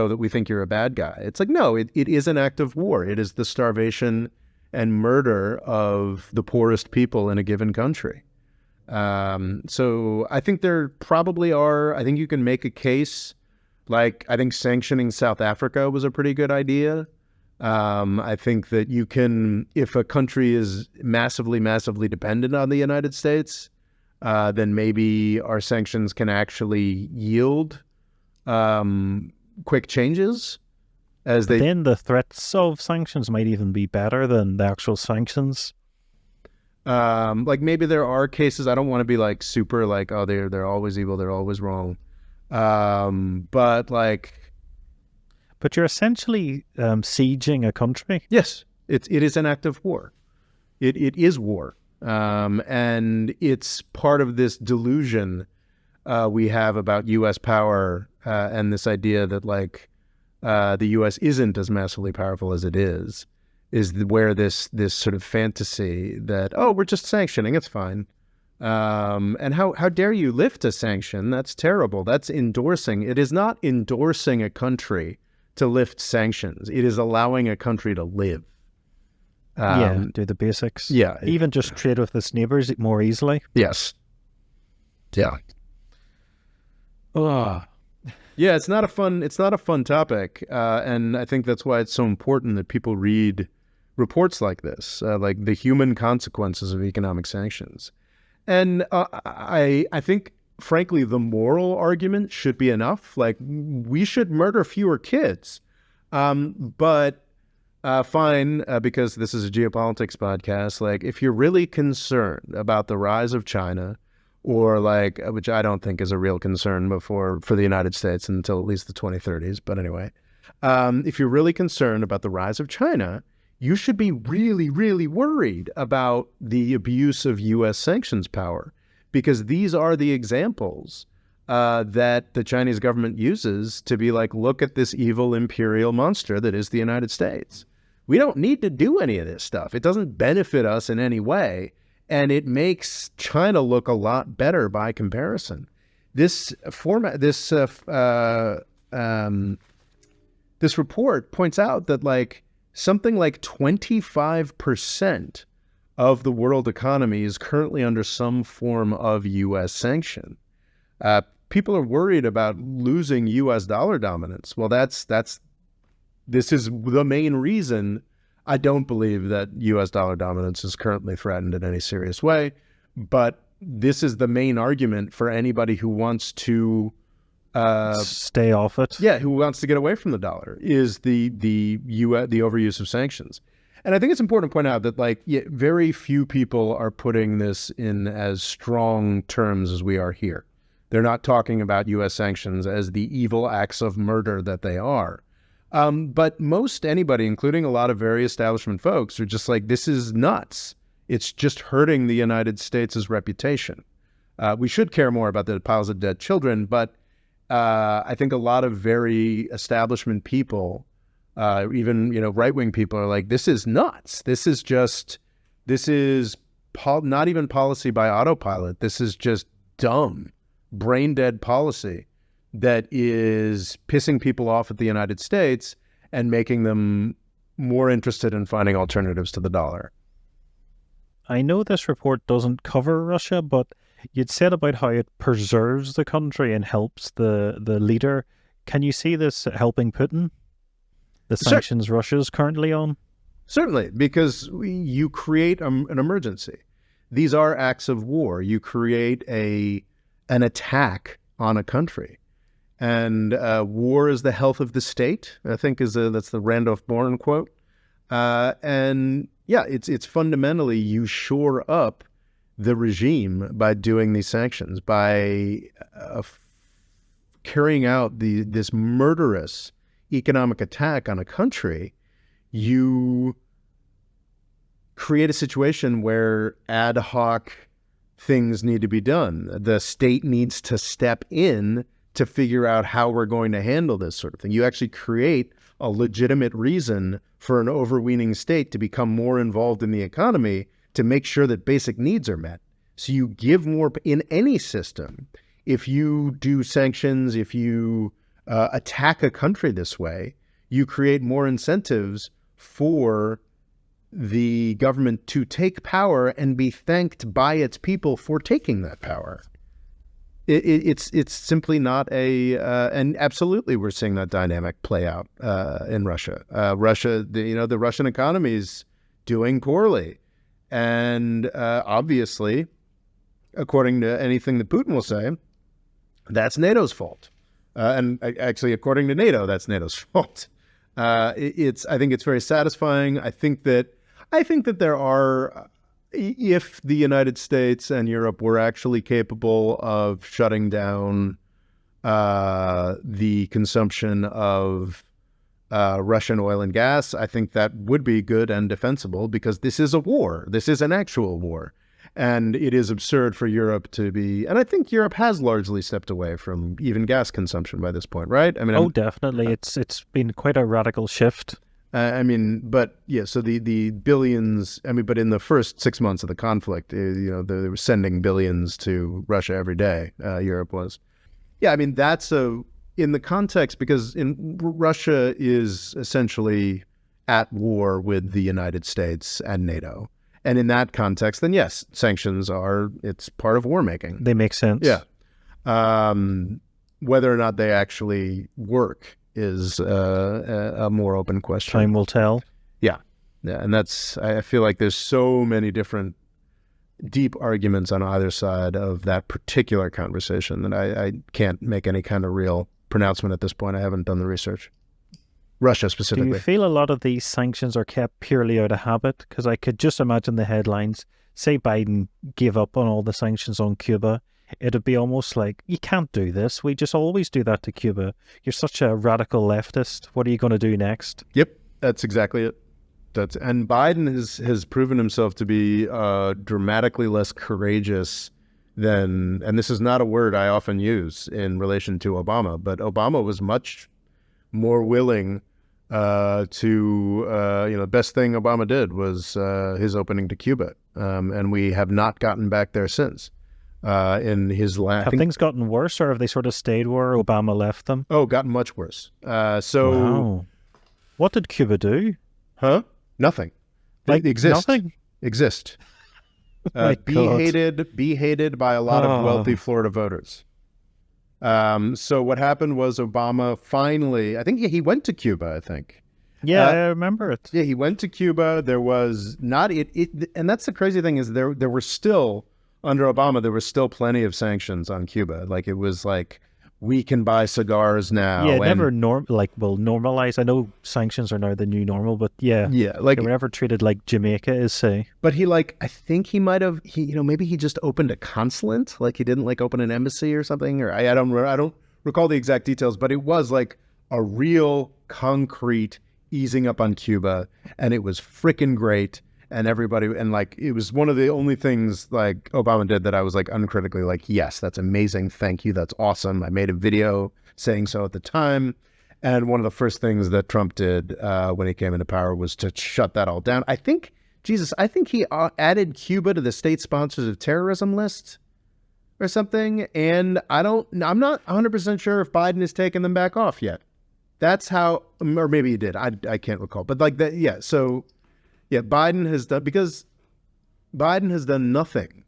that we think you're a bad guy. It's like, no, it is an act of war. It is the starvation and murder of the poorest people in a given country. So I think there probably are, I think you can make a case, like, I think sanctioning South Africa was a pretty good idea. I think that you can, if a country is massively dependent on the United States, then maybe our sanctions can actually yield quick changes. Then the threats of sanctions might even be better than the actual sanctions. Like, maybe there are cases, I don't want to be like super like, they're always evil, they're always wrong. But you're essentially sieging a country. Yes, it is an act of war. It is war. And it's part of this delusion we have about U.S. power and this idea that the U.S. isn't as massively powerful as it is where this sort of fantasy that, we're just sanctioning, it's fine. And how dare you lift a sanction? That's terrible. That's endorsing. It is not endorsing a country to lift sanctions. It is allowing a country to live. Do the basics. Yeah. Even just trade with its neighbors more easily. Yes. Yeah. Oh. Yeah, it's not a fun topic. And I think that's why it's so important that people read reports like this, like the human consequences of economic sanctions. And I think, frankly, the moral argument should be enough. Like, we should murder fewer kids. But fine, because this is a geopolitics podcast. Like, if you're really concerned about the rise of China, or like, which I don't think is a real concern for the United States until at least the 2030s. But anyway, if you're really concerned about the rise of China, you should be really, really worried about the abuse of U.S. sanctions power, because these are the examples that the Chinese government uses to be like, look at this evil imperial monster that is the United States. We don't need to do any of this stuff. It doesn't benefit us in any way. And it makes China look a lot better by comparison. This report points out that like something like 25% of the world economy is currently under some form of U.S. sanction. People are worried about losing U.S. dollar dominance. Well, this is the main reason I don't believe that U.S. dollar dominance is currently threatened in any serious way, but this is the main argument for anybody who wants to stay off it. Yeah, who wants to get away from the dollar, is the overuse of sanctions. And I think it's important to point out that very few people are putting this in as strong terms as we are here. They're not talking about U.S. sanctions as the evil acts of murder that they are. But most anybody, including a lot of very establishment folks, are just like, this is nuts. It's just hurting the United States' reputation. We should care more about the piles of dead children, but I think a lot of very establishment people, even right-wing people, are like, this is nuts. This is not even policy by autopilot. This is just dumb, brain-dead policy that is pissing people off at the United States and making them more interested in finding alternatives to the dollar. I know this report doesn't cover Russia, but you'd said about how it preserves the country and helps the leader. Can you see this helping Putin? The sanctions Russia's currently on? Certainly, because you create an emergency. These are acts of war. You create an attack on a country. And war is the health of the state, I think that's the Randolph Bourne quote. And yeah, it's fundamentally, you shore up the regime by doing these sanctions, by carrying out this murderous economic attack on a country. You create a situation where ad hoc things need to be done. The state needs to step in to figure out how we're going to handle this sort of thing. You actually create a legitimate reason for an overweening state to become more involved in the economy to make sure that basic needs are met. So you give more in any system. If you do sanctions, if you attack a country this way, you create more incentives for the government to take power and be thanked by its people for taking that power. It's simply not and absolutely we're seeing that dynamic play out in Russia. The Russian economy is doing poorly, and obviously, according to anything that Putin will say, that's NATO's fault. And actually, according to NATO, that's NATO's fault. I think it's very satisfying. I think that there are. If the United States and Europe were actually capable of shutting down the consumption of Russian oil and gas, I think that would be good and defensible, because this is a war. This is an actual war. And it is absurd for Europe to be, and I think Europe has largely stepped away from even gas consumption by this point, right? I mean, definitely. It's been quite a radical shift. I mean, but yeah, so the billions, I mean, but in the first 6 months of the conflict, they were sending billions to Russia every day, Europe was. Yeah, I mean, in the context, because Russia is essentially at war with the United States and NATO. And in that context, then yes, sanctions it's part of war making. They make sense. Yeah. Whether or not they actually work is a more open question. Time will tell. Yeah. And I feel like there's so many different deep arguments on either side of that particular conversation that I can't make any kind of real pronouncement at this point. I haven't done the research. Russia specifically. Do you feel a lot of these sanctions are kept purely out of habit? Because I could just imagine the headlines. Say Biden gave up on all the sanctions on Cuba. It'd be almost like, you can't do this. We just always do that to Cuba. You're such a radical leftist. What are you going to do next? Yep, that's exactly it. And Biden has proven himself to be dramatically less courageous than, and this is not a word I often use in relation to Obama, but Obama was much more willing the best thing Obama did was his opening to Cuba. And we have not gotten back there since. In his last, have things gotten worse, or have they sort of stayed where Obama left them? Oh, gotten much worse. Wow. What did Cuba do? Huh? Nothing. Like they exist. Nothing? Exist. Be hated by a lot of wealthy Florida voters. So what happened was Obama finally, I think he went to Cuba, I think. Yeah, I remember it. Yeah, he went to Cuba. There was not and that's the crazy thing is there were still, under Obama, there were still plenty of sanctions on Cuba. Like, it was like, we can buy cigars now. Yeah, never normalize. I know sanctions are now the new normal, but yeah, like they were never treated like Jamaica is, say. But I think he might have, maybe he just opened a consulate, like he didn't open an embassy or something, or I don't recall the exact details, but it was like a real concrete easing up on Cuba, and it was freaking great. And everybody, and it was one of the only things Obama did that I was uncritically yes, that's amazing. Thank you. That's awesome. I made a video saying so at the time. And one of the first things that Trump did when he came into power was to shut that all down. I think he added Cuba to the state sponsors of terrorism list or something. And I'm not 100% sure if Biden has taken them back off yet. That's how, or maybe he did. I can't recall. But that, yeah. So, yeah, Biden has done nothing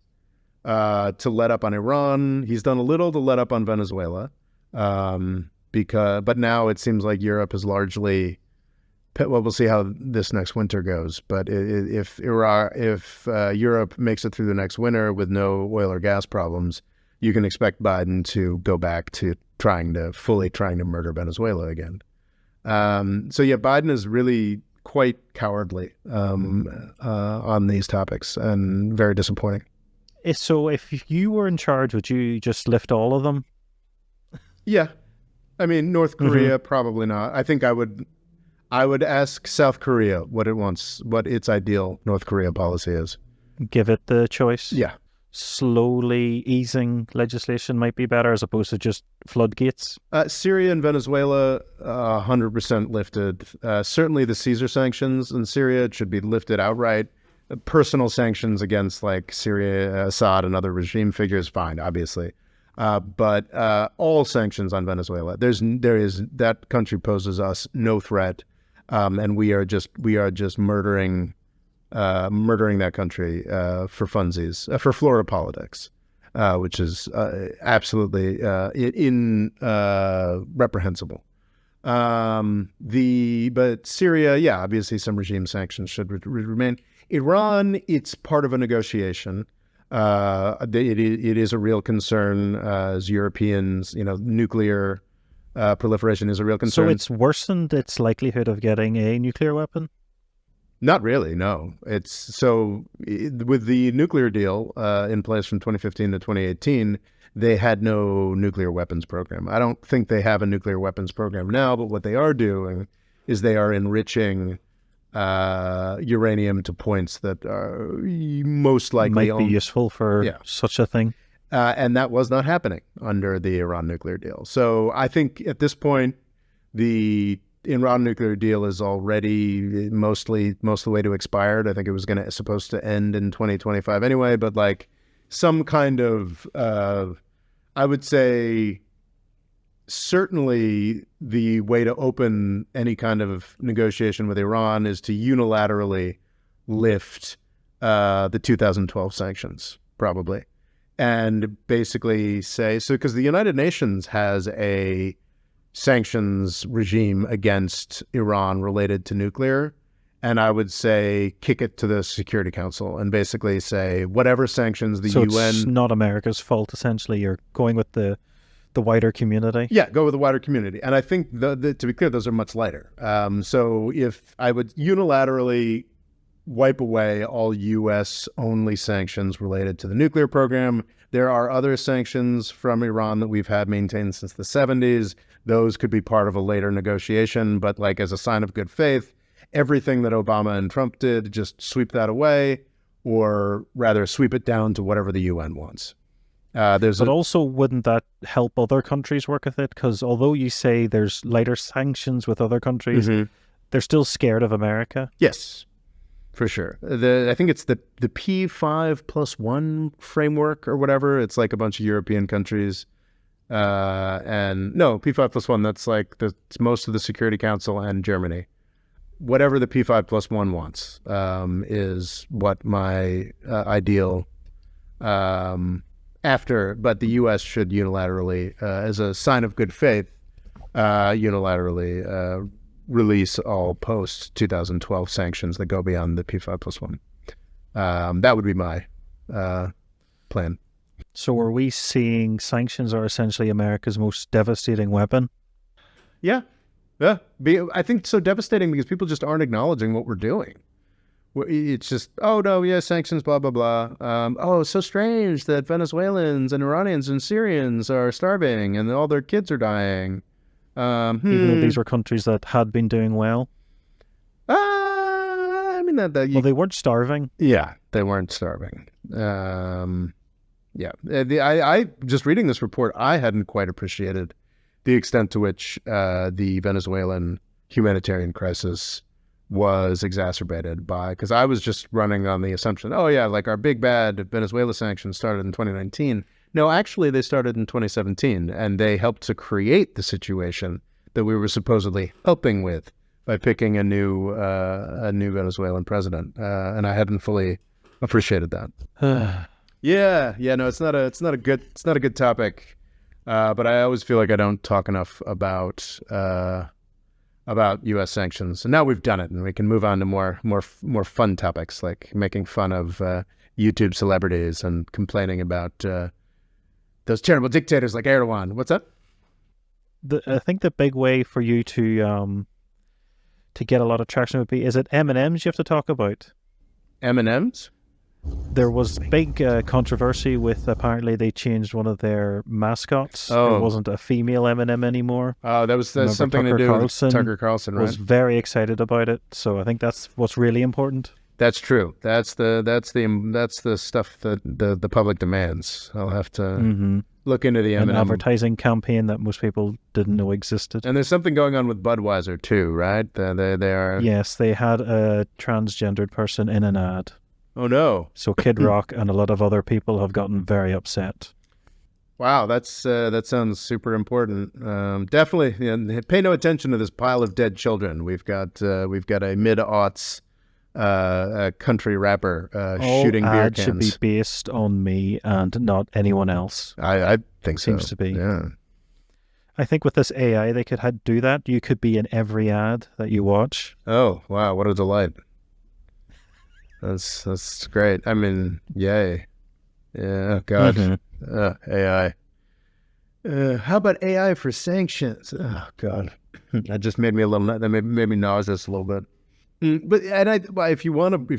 to let up on Iran. He's done a little to let up on Venezuela, but now it seems like Europe is largely. Well, we'll see how this next winter goes. But if Europe makes it through the next winter with no oil or gas problems, you can expect Biden to go back to trying to murder Venezuela again. So yeah, Biden is really quite cowardly on these topics and very disappointing. So if you were in charge, would you just lift all of them? Yeah. I mean, North Korea, probably not. I think I would ask South Korea what its ideal North Korea policy is. Give it the choice? Yeah. Slowly easing legislation might be better as opposed to just floodgates? Syria and Venezuela, 100% lifted. Certainly the Caesar sanctions in Syria should be lifted outright. Personal sanctions against Syria, Assad, and other regime figures, fine, obviously. But all sanctions on Venezuela, that country poses us no threat, and we are just murdering that country for funsies, for Florida politics, which is absolutely reprehensible. But Syria, yeah, obviously some regime sanctions should remain. Iran, it's part of a negotiation. It is a real concern as Europeans, nuclear proliferation is a real concern. So it's worsened its likelihood of getting a nuclear weapon? Not really, no. With the nuclear deal in place from 2015 to 2018, they had no nuclear weapons program. I don't think they have a nuclear weapons program now, but what they are doing is they are enriching uranium to points that are most likely might be useful for such a thing. And that was not happening under the Iran nuclear deal. So I think at this point, Iran nuclear deal is already mostly most of the way to expired. I think it was supposed to end in 2025 anyway, but like some kind of, I would say, certainly the way to open any kind of negotiation with Iran is to unilaterally lift the 2012 sanctions, probably. And basically say, so because the United Nations has a sanctions regime against Iran related to nuclear, and I would say kick it to the Security Council and basically say whatever sanctions the UN... So it's not America's fault, essentially. You're going with the wider community. Yeah, go with the wider community. And I think, to be clear, those are much lighter. So if I would unilaterally wipe away all U.S.-only sanctions related to the nuclear program. There are other sanctions from Iran that we've had maintained since the 70s. Those could be part of a later negotiation, but like as a sign of good faith, everything that Obama and Trump did, just sweep that away, or rather sweep it down to whatever the UN wants. But also, wouldn't that help other countries work with it? Because although you say there's lighter sanctions with other countries, they're still scared of America. Yes. For sure. I think it's the P5+1 framework or whatever. It's like a bunch of European countries. And no, P5+1, that's most of the Security Council and Germany. Whatever the P5+1 wants is what my ideal after, but the U.S. should unilaterally, as a sign of good faith, unilaterally release all post-2012 sanctions that go beyond the P5+1. That would be my plan. So are we seeing sanctions are essentially America's most devastating weapon? Yeah. I think so devastating because people just aren't acknowledging what we're doing. It's just, oh, no, yeah, sanctions, blah, blah, blah. Oh, it's so strange that Venezuelans and Iranians and Syrians are starving and all their kids are dying. Even though these were countries that had been doing well? I mean, well, they weren't starving. Yeah, they weren't starving. Yeah. I just reading this report, I hadn't quite appreciated the extent to which the Venezuelan humanitarian crisis was exacerbated by, because I was just running on the assumption, oh yeah, like our big bad Venezuela sanctions started in 2019. No, actually they started in 2017, and they helped to create the situation that we were supposedly helping with by picking a new Venezuelan president, and I hadn't fully appreciated that. Yeah, no, it's not a good topic, but I always feel like I don't talk enough about U.S. sanctions, and now we've done it, and we can move on to more fun topics like making fun of YouTube celebrities and complaining about those terrible dictators like Erdogan. What's up? I think the big way for you to get a lot of traction would be, is it M&Ms you have to talk about? M&Ms? There was big controversy with, apparently they changed one of their mascots. Oh. It wasn't a female M&M anymore. Oh, that was something to do with Tucker Carlson, right? Was very excited about it, so I think that's what's really important. That's true. That's the stuff that the public demands. I'll have to look into the M&M. An advertising campaign that most people didn't know existed. And there's something going on with Budweiser too, right? They are. Yes, they had a transgendered person in an ad. Oh no! So Kid Rock and a lot of other people have gotten very upset. Wow, that sounds super important. Definitely, pay no attention to this pile of dead children. We've got a mid-aughts country rapper shooting beer cans. Should be based on me and not anyone else. I think so. Seems to be. Yeah. I think with this AI, they could do that. You could be in every ad that you watch. Oh wow, what a delight! That's great. I mean, yay. Yeah, God. AI. How about AI for sanctions? Oh, God. That just made me that made me nauseous a little bit. But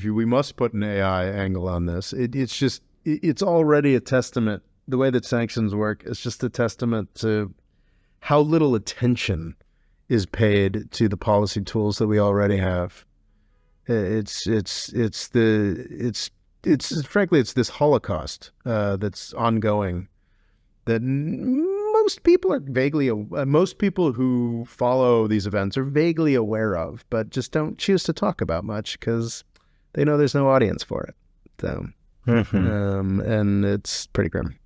we must put an AI angle on this. It's already a testament. The way that sanctions work is just a testament to how little attention is paid to the policy tools that we already have. It's frankly, it's this Holocaust that's ongoing that most people are most people who follow these events are vaguely aware of, but just don't choose to talk about much because they know there's no audience for it. So, and it's pretty grim.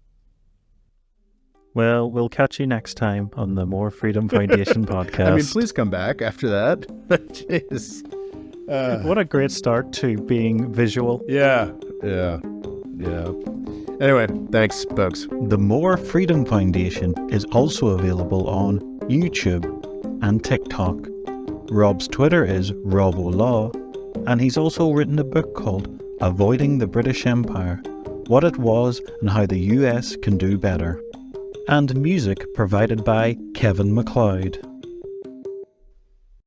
Well, we'll catch you next time on the More Freedom Foundation podcast. I mean, please come back after that. Jeez. What a great start to being visual. Yeah. Anyway, thanks, folks. The More Freedom Foundation is also available on YouTube and TikTok. Rob's Twitter is RobOLaw, and he's also written a book called Avoiding the British Empire, What It Was and How the US Can Do Better. And music provided by Kevin MacLeod.